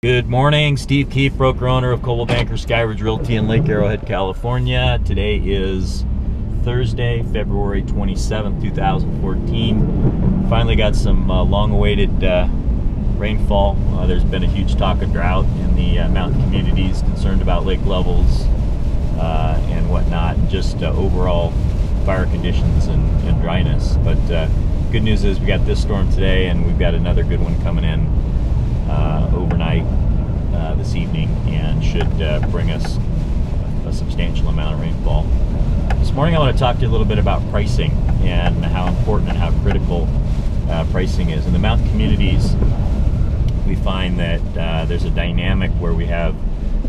Good morning, Steve Keefe, broker owner of Coldwell Banker Skyridge Realty in Lake Arrowhead, California. Today is Thursday, February 27th, 2014. Finally got some long-awaited rainfall. There's been a huge talk of drought in the mountain communities, concerned about lake levels and whatnot, just overall fire conditions and dryness. But good news is we got this storm today, and we've got another good one coming in overnight this evening, and should bring us a substantial amount of rainfall. This morning I want to talk to you a little bit about pricing and how important and how critical pricing is. In the mountain communities, we find that there's a dynamic where we have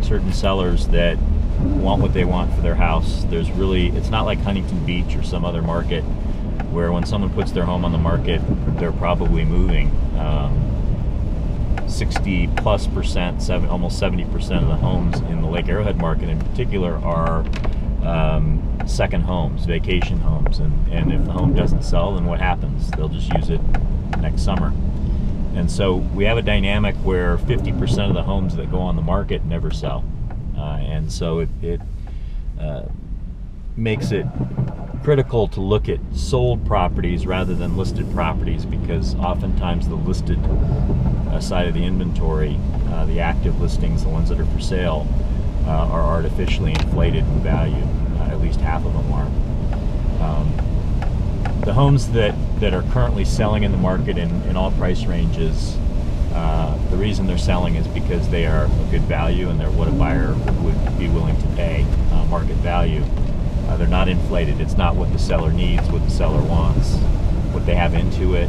certain sellers that want what they want for their house. It's not like Huntington Beach or some other market where when someone puts their home on the market, they're probably moving. 60+%, almost 70% of the homes in the Lake Arrowhead market in particular are second homes, vacation homes, and if the home doesn't sell, then what happens? They'll just use it next summer. And so we have a dynamic where 50% of the homes that go on the market never sell, and so it makes it critical to look at sold properties rather than listed properties, because oftentimes the listed side of the inventory, the active listings, the ones that are for sale, are artificially inflated in value. At least half of them are. The homes that are currently selling in the market in all price ranges, the reason they're selling is because they are a good value and they're what a buyer would be willing to pay, market value. They're not inflated. It's not what the seller needs, what the seller wants, what they have into it.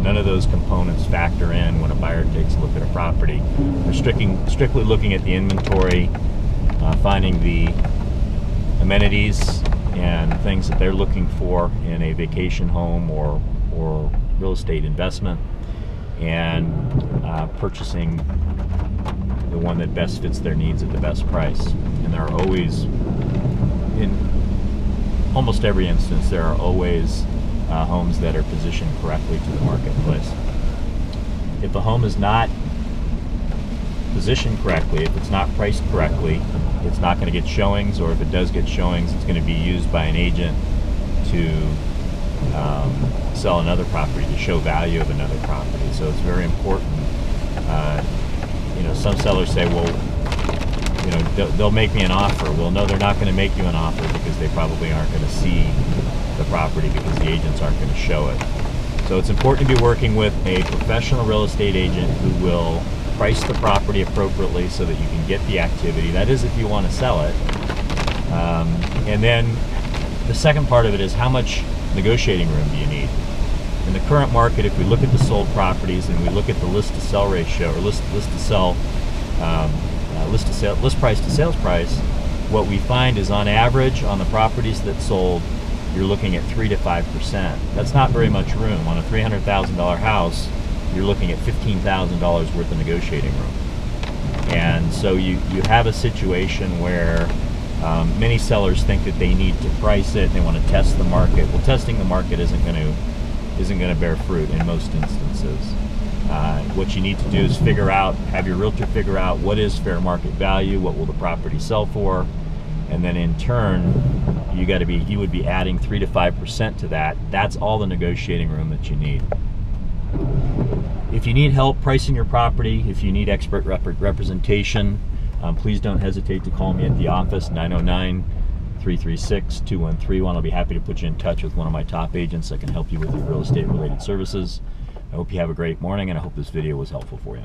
None of those components factor in when a buyer takes a look at a property. They're strictly looking at the inventory, finding the amenities and things that they're looking for in a vacation home or real estate investment, and purchasing the one that best fits their needs at the best price. And there are always, in almost every instance, there are always homes that are positioned correctly to the marketplace. If a home is not positioned correctly, if it's not priced correctly, it's not going to get showings, or if it does get showings, it's going to be used by an agent to sell another property, to show value of another property. So it's very important. Some sellers say, well, they'll make me an offer. Well, no, they're not going to make you an offer, because they probably aren't going to see the property, because the agents aren't going to show it. So it's important to be working with a professional real estate agent who will price the property appropriately so that you can get the activity. That is, if you want to sell it. And then the second part of it is, how much negotiating room do you need? In the current market, if we look at the sold properties and we look at the list to sell ratio, or list price to sales price, what we find is, on average, on the properties that sold, you're looking at 3 to 5%. That's not very much room. On a $300,000 house, you're looking at $15,000 worth of negotiating room. And so you have a situation where many sellers think that they need to price it, they want to test the market. Well, testing the market isn't going to bear fruit in most instances. What you need to do is have your realtor figure out what is fair market value, what will the property sell for, and then in turn, you would be adding 3 to 5% to that. That's all the negotiating room that you need. If you need help pricing your property, if you need expert representation, please don't hesitate to call me at the office, 909-336-2131. I'll be happy to put you in touch with one of my top agents that can help you with your real estate related services. I hope you have a great morning, and I hope this video was helpful for you.